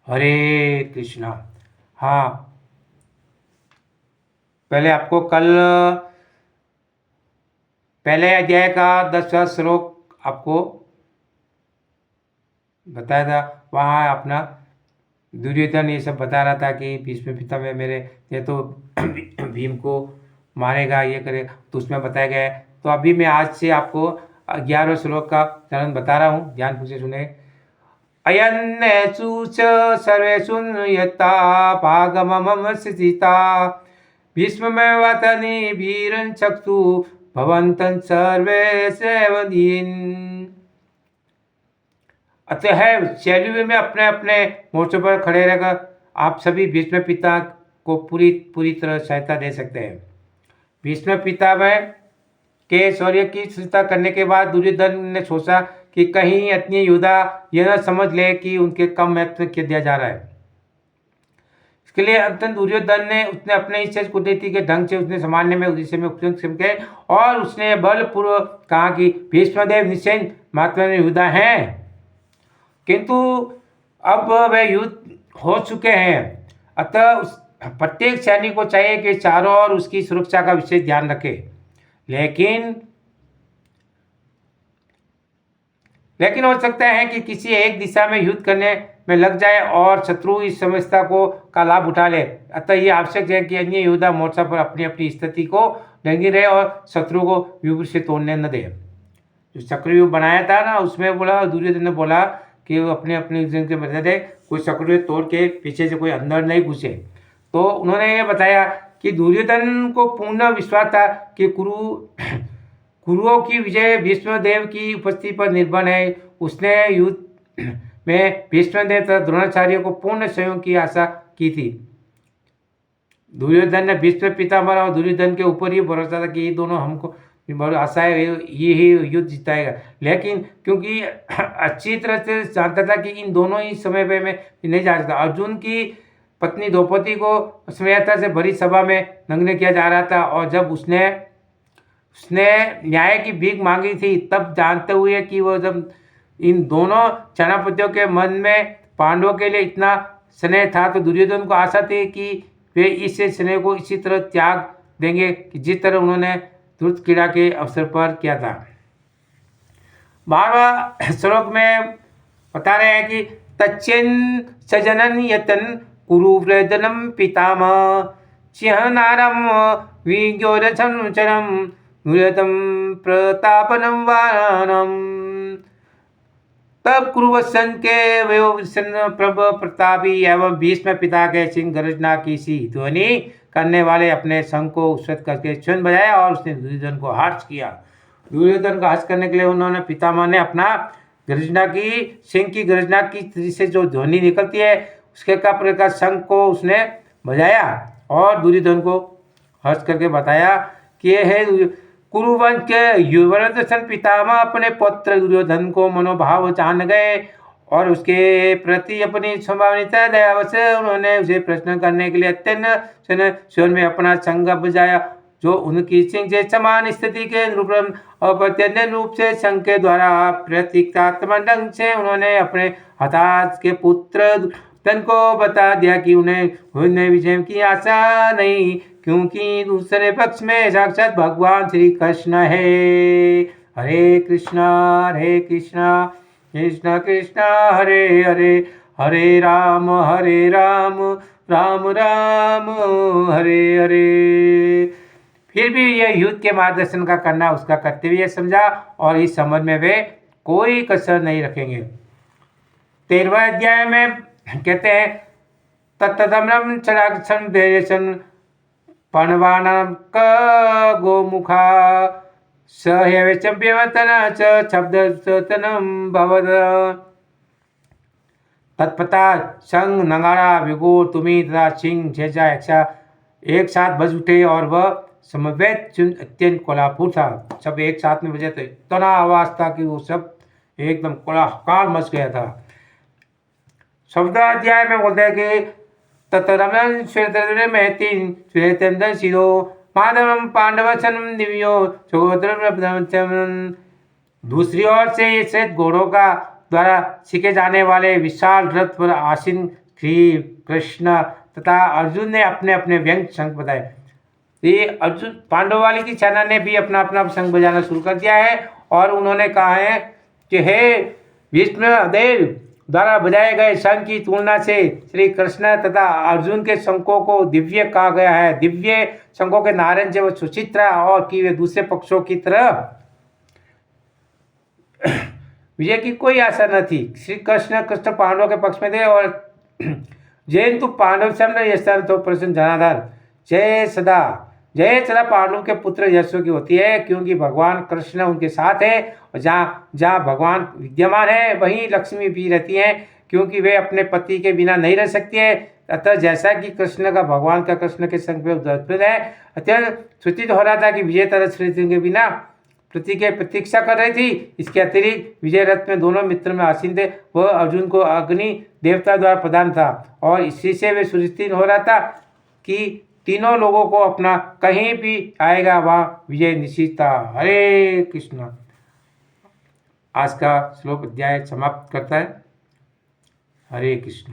हरे कृष्णा। हाँ, पहले आपको कल पहले अध्याय का 10वां श्लोक आपको बताया था। वहाँ अपना दुर्योधन ये सब बता रहा था कि भीष्म पितामह मेरे ये तो भीम को मारेगा, ये करेगा, तो उसमें बताया गया है। तो अभी मैं आज से आपको 11वें श्लोक का चरण बता रहा हूँ, ध्यान से सुने। अयन्नेषु च सर्वेषु यथा भागममम स्थिता भीष्ममेवातनि वीरं चक्षु भवन्तं सर्वे सेवदीन्। अतः शैलवी में अपने अपने मोर्चों पर खड़े रहकर आप सभी भीष्म पिता को पूरी तरह सहायता दे सकते हैं। भीष्म पितामह के शौर्य की सृष्टा करने के बाद दुर्योधन ने सोचा कि कहीं इतनी योद्धा यह न समझ ले कि उनके कम महत्व दिया जा रहा है। इसके लिए अंततः दुर्योधन ने उसने अपने इस कूटनीति के ढंग से उसने संभालने में उद्देश्य में उपयुक्त समझे और उसने बलपूर्वक कहा कि भीष्मदेव निश्चय महत्वपूर्ण योद्धा हैं, किंतु अब वे युद्ध हो चुके हैं। अतः प्रत्येक सैनिक को चाहिए कि चारों ओर उसकी सुरक्षा का विशेष ध्यान रखे। लेकिन हो सकता है कि किसी एक दिशा में युद्ध करने में लग जाए और शत्रु इस समस्या का लाभ उठा ले। अतः ये आवश्यक है कि अन्य योद्धा मोर्चा पर अपनी अपनी स्थिति को ढंगी रहे और शत्रु को व्यूह से तोड़ने न दे। जो चक्रव्यूह बनाया था ना, उसमें बोला दुर्योधन ने बोला कि वो अपने अपने के बता दे, कोई चक्रव्यूह तोड़ के पीछे से कोई अंदर नहीं घुसे। तो उन्होंने ये बताया कि दुर्योधन को पूर्ण विश्वास था कि कुरुओं की विजय भीष्मदेव की उपस्थिति पर निर्भर है। उसने युद्ध में भीष्मदेव तथा द्रोणाचार्य को पूर्ण सहयोग की आशा की थी। दुर्योधन ने भीष्म पितामह और दुर्योधन के ऊपर ही भरोसा था कि ये दोनों हमको आशा है ये ही युद्ध जिताएगा। लेकिन क्योंकि अच्छी तरह से जानता था कि इन दोनों ही समय पे में नहीं जा सकता। अर्जुन की पत्नी द्रौपदी को स्वेच्छा से भरी सभा में नग्न किया जा रहा था और जब उसने न्याय की भीख मांगी थी, तब जानते हुए कि वो जब इन दोनों सेनापतियों के मन में पांडवों के लिए इतना स्नेह था, तो दुर्योधन को आशा थी कि वे इस स्नेह को इसी तरह त्याग देंगे कि जिस तरह उन्होंने ध्रुव क्रीड़ा के अवसर पर किया था। 12वां श्लोक में बता रहे हैं कि तच्चेन सजनन यतन कुरु वृदनम पितामह चिहनारम विज्ञोरचनचरम नुरतम प्रतापनम वानम। तब कुरुवत्सन के वयोवृषण प्रभ प्रतापी एवं भीष्म पिता के सिंह गर्जना की सी ध्वनि करने वाले अपने संघ को उत्सत करके स्वयं बजाया और उसने दुर्योधन को हर्ष किया। दुर्योधन को हर्ष करने के लिए उन्होंने पितामह ने अपना गर्जना की सिंह की गर्जना की से जो ध्वनि निकलती है उसके का प्रकार शंख को उसने बजाया और दुर्योधन को हर्ष करके बताया कि यह है कुरुवंश के युवराज पितामह अपने पुत्र दुर्योधन को मनोभाव जान गए और उसके प्रति अपनी संभावनीता दया से उन्होंने उसे प्रश्न करने के लिए अत्यंत स्वर में अपना संग बजाया, जो उनकी सिंह से समान स्थिति के रूप और प्रत्येक रूप से संघ के द्वारा प्रतीकात्मक ढंग से उन्होंने अपने हताश के पुत्र तन को बता दिया कि उन्हें विजय की आशा नहीं, क्योंकि दूसरे पक्ष में साक्षात भगवान श्री कृष्ण है। हरे कृष्णा कृष्ण कृष्ण हरे हरे, हरे राम राम राम हरे हरे। फिर भी यह युद्ध के मार्गदर्शन का करना उसका कर्तव्य समझा और इस संबंध में वे कोई कसर नहीं रखेंगे। 13वां अध्याय में कहते हैं तत्तदम्रम चराक्षण धैर्यसन पणवानम क गोमुखा सह्यवेचम्यवतना च शब्दतनम भवद। तत्पता संग नगाड़ा विगोर तुमी तथा सिंह जैसा एक साथ बज उठे और वह समवेत अत्यंत कोलापुर था। सब एक साथ में बजे तो इतना आवाज था कि वो सब एकदम कोलाहल मच गया था। 14 अध्याय में बोलते हैं कि ततरमन श्वेतद्र महतीन श्वेतेन्द्र शिरो माधवम पांडवचनम दिव्यो चोद्रम। दूसरी ओर से ये श्वेत घोड़ों का द्वारा सीखे जाने वाले विशाल रथ पर आसीन श्री कृष्ण तथा अर्जुन ने अपने अपने व्यंग शंख बजाए। ये अर्जुन पांडवाली की सेना ने भी अपना अपना शंख बजाना शुरू कर दिया है और उन्होंने कहा है कि हे भीष्मदेव द्वारा बजाए गए शंख की तुलना से श्री कृष्ण तथा अर्जुन के शंखों को दिव्य कहा गया है। दिव्य शंखों के नारंज व सुचित्रा और कि वे दूसरे पक्षों की तरह विजय की कोई आशा न थी। श्री कृष्ण पांडवों के पक्ष में थे और जैन तो पांडव से तो प्रश्न जनाधार जय सदा पांडव के पुत्र यशो की होती है, क्योंकि भगवान कृष्ण उनके साथ है और जहाँ जहाँ भगवान विद्यमान है वहीं लक्ष्मी भी रहती हैं, क्योंकि वे अपने पति के बिना नहीं रह सकती है। अतः जैसा कि कृष्ण का भगवान का कृष्ण के संग में उद्भव है, अत्यंत सूचित हो रहा था कि विजय तरह श्री के बिना प्रतीक्षा कर रही थी। इसके अतिरिक्त विजय रथ में दोनों मित्र में आसीन थे। वह अर्जुन को अग्नि देवता द्वारा प्रदान था और इसी से वे सुनिश्चित हो रहा था कि तीनों लोगों को अपना कहीं भी आएगा वहाँ विजय निश्चित था। हरे कृष्ण। आज का श्लोक अध्याय समाप्त करता है। हरे कृष्ण।